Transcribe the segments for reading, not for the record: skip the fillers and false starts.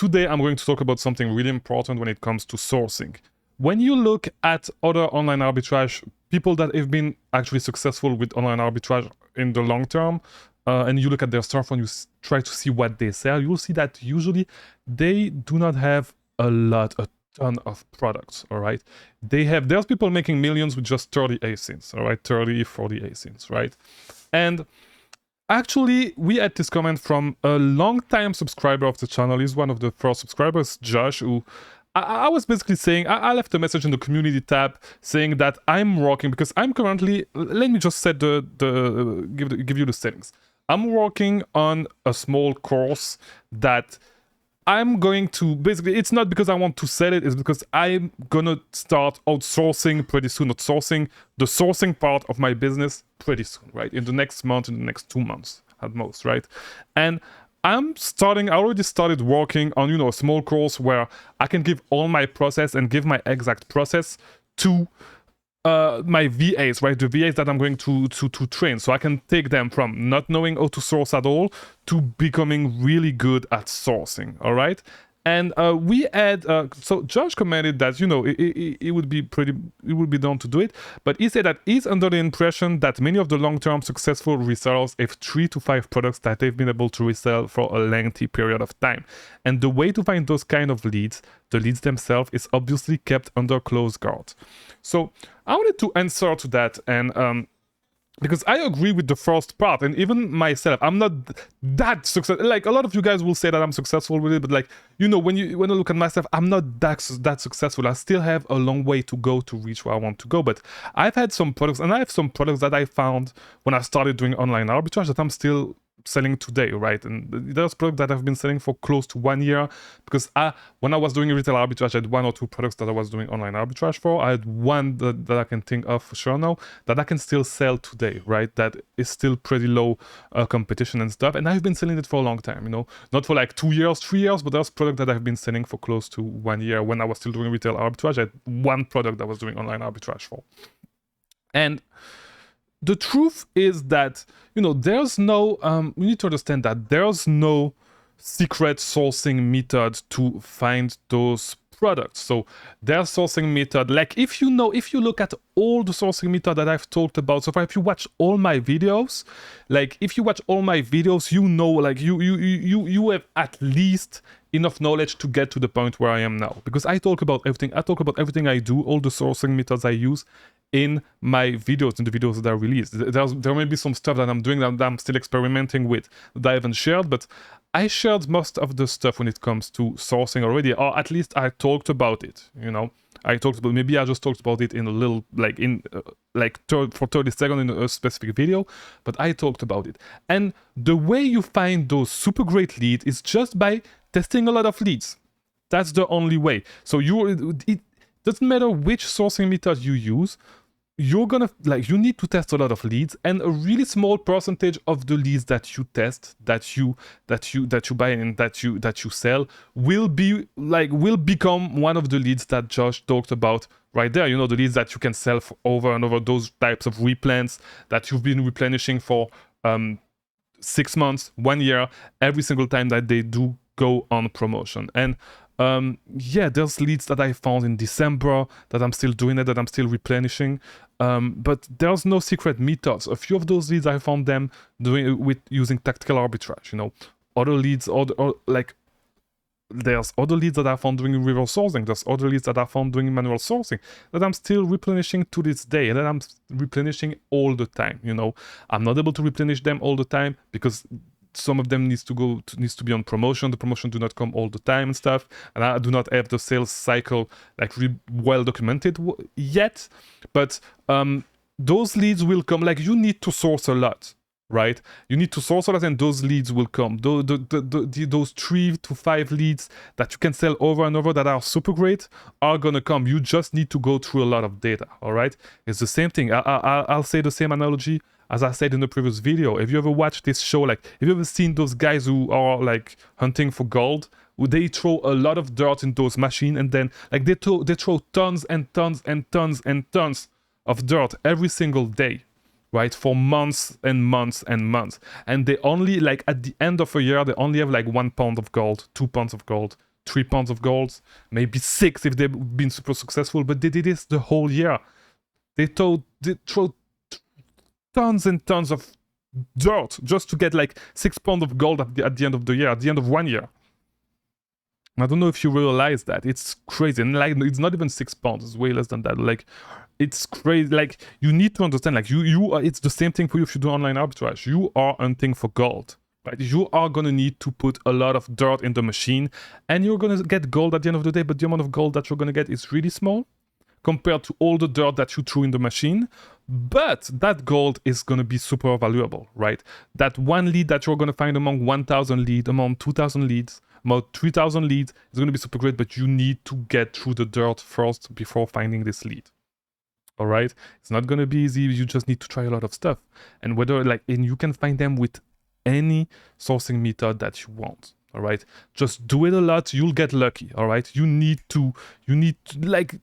today I'm going to talk about something really important when it comes to sourcing. When you look at other online arbitrage, people that have been actually successful with online arbitrage in the long term, and you look at their stuff and you try to see what they sell, you'll see that usually they do not have a ton of products, all right? There's people making millions with just 30 ASINs, all right? 30, 40 ASINs, right? And actually, we had this comment from a long-time subscriber of the channel. He's one of the first subscribers, Josh, who I was basically saying, I left a message in the community tab saying that I'm working, because I'm currently, let me just set give you the settings. I'm working on a small course that I'm going to, basically, it's not because I want to sell it, it's because I'm gonna start outsourcing pretty soon, the sourcing part of my business pretty soon, right? In the next month, in the next 2 months at most, right? And I already started working on, a small course where I can give all my process and give my exact process to my VAs, right? The VAs that I'm going to train, so I can take them from not knowing how to source at all to becoming really good at sourcing, all right? And we had, so Josh commented that, it would be down to do it, but he said that he's under the impression that many of the long-term successful resellers have 3 to 5 products that they've been able to resell for a lengthy period of time. And the way to find those kind of leads, the leads themselves, is obviously kept under close guard. So I wanted to answer to that, and because I agree with the first part, and even myself, I'm not that successful. Like, a lot of you guys will say that I'm successful with it, but when I look at myself, I'm not that successful. I still have a long way to go to reach where I want to go. But I've had some products, and I have some products that I found when I started doing online arbitrage that I'm still selling today, right? And there's products that I've been selling for close to 1 year, because when I was doing retail arbitrage, I had 1 or 2 products that I was doing online arbitrage for. I had one that I can think of for sure now that I can still sell today, right? That is still pretty low competition and stuff, and I've been selling it for a long time, not for like 2 years, 3 years, but there's product that I've been selling for close to 1 year. When I was still doing retail arbitrage, I had one product that I was doing online arbitrage for. And the truth is that, there's no, we need to understand that there's no secret sourcing method to find those products. So their sourcing method, like if you look at all the sourcing method that I've talked about so far, if you watch all my videos, you have at least enough knowledge to get to the point where I am now, because I talk about everything. I talk about everything I do, all the sourcing methods I use in my videos, in the videos that are released. There may be some stuff that I'm doing that I'm still experimenting with that I haven't shared, but I shared most of the stuff when it comes to sourcing already, or at least I talked about it, maybe I just talked about it in a little, for 30 seconds in a specific video, but I talked about it. And the way you find those super great leads is just by testing a lot of leads. That's the only way. So it doesn't matter which sourcing method you use, you need to test a lot of leads, and a really small percentage of the leads that you test, that you buy and that you sell will become one of the leads that Josh talked about right there. The leads that you can sell for over and over, those types of replants that you've been replenishing for 6 months, 1 year, every single time that they do go on promotion. And there's leads that I found in December that I'm still doing it, that I'm still replenishing. But there's no secret methods. A few of those leads I found them using tactical arbitrage. Other leads, there's other leads that I found doing reverse sourcing. There's other leads that I found doing manual sourcing that I'm still replenishing to this day, and that I'm replenishing all the time. I'm not able to replenish them all the time because some of them needs to be on promotion. The promotion do not come all the time and stuff, and I do not have the sales cycle really well documented yet. But those leads will come. You need to source a lot, right? You need to source a lot, and those leads will come. Those 3 to 5 leads that you can sell over and over that are super great are gonna come. You just need to go through a lot of data. All right, it's the same thing. I'll say the same analogy as I said in the previous video. Have you ever watched this show? Have you ever seen those guys who are hunting for gold? They throw a lot of dirt in those machines, and then they throw tons and tons and tons and tons of dirt every single day, right? For months and months and months. And they only, at the end of a year, they only have 1 pound of gold, 2 pounds of gold, 3 pounds of gold, maybe 6 if they've been super successful, but they did this the whole year. They throw tons and tons of dirt just to get like 6 pounds of gold at the end of the year, at the end of 1 year. I don't know if you realize that. It's crazy. And like, it's not even 6 pounds, it's way less than that. Like, it's crazy. Like, you need to understand, like, you are, it's the same thing for you if you do online arbitrage. You are hunting for gold, right? You are gonna need to put a lot of dirt in the machine, and you're gonna get gold at the end of the day, but the amount of gold that you're gonna get is really small compared to all the dirt that you threw in the machine. But that gold is going to be super valuable, right? That one lead that you're going to find among 1,000 leads, among 2,000 leads, about 3,000 leads is going to be super great, but you need to get through the dirt first before finding this lead. All right? It's not going to be easy. You just need to try a lot of stuff. And and you can find them with any sourcing method that you want. All right? Just do it a lot. You'll get lucky. All right? You need to like,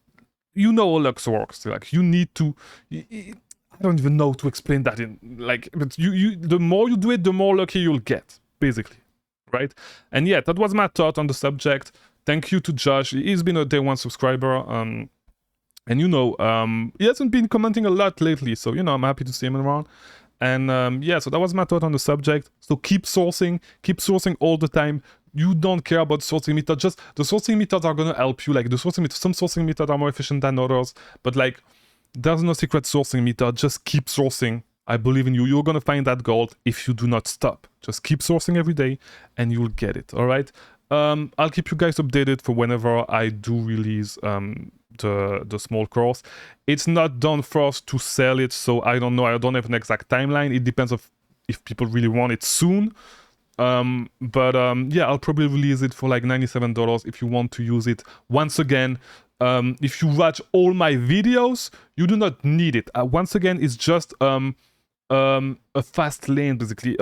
you know how luck works. Like, you need to, I don't even know to explain that in, like, but the more you do it, the more lucky you'll get, basically, right? And yeah, that was my thought on the subject. Thank you to Josh. He's been a day one subscriber, and you know, he hasn't been commenting a lot lately, so you know, I'm happy to see him around. And yeah, so that was my thought on the subject. So keep sourcing all the time. You don't care about sourcing method. Just the sourcing methods are gonna help you. Like, the sourcing method, some sourcing methods are more efficient than others, but like, there's no secret sourcing method. Just keep sourcing. I believe in you. You're gonna find that gold if you do not stop. Just keep sourcing every day, and you'll get it. All right. I'll keep you guys updated for whenever I do release the small course. It's not done first to sell it, so I don't know. I don't have an exact timeline. It depends if people really want it soon. Yeah, I'll probably release it for like $97 if you want to use it. Once again, if you watch all my videos, you do not need it. Once again, it's just a fast lane, basically,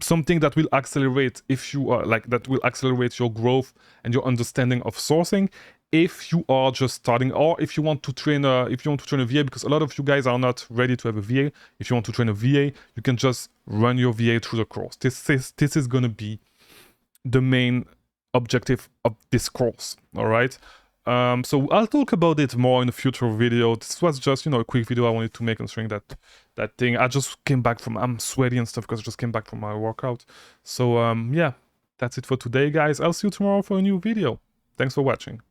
something that will accelerate if you are like, that will accelerate your growth and your understanding of sourcing if you are just starting, or if you want to train a VA, because a lot of you guys are not ready to have a VA. If you want to train a VA, you can just run your VA through the course. This is going to be the main objective of this course. All right. So I'll talk about it more in a future video. This was just, you know, a quick video I wanted to make concerning that thing. I just came back from, I'm sweaty and stuff because I just came back from my workout. So yeah, that's it for today, guys. I'll see you tomorrow for a new video. Thanks for watching.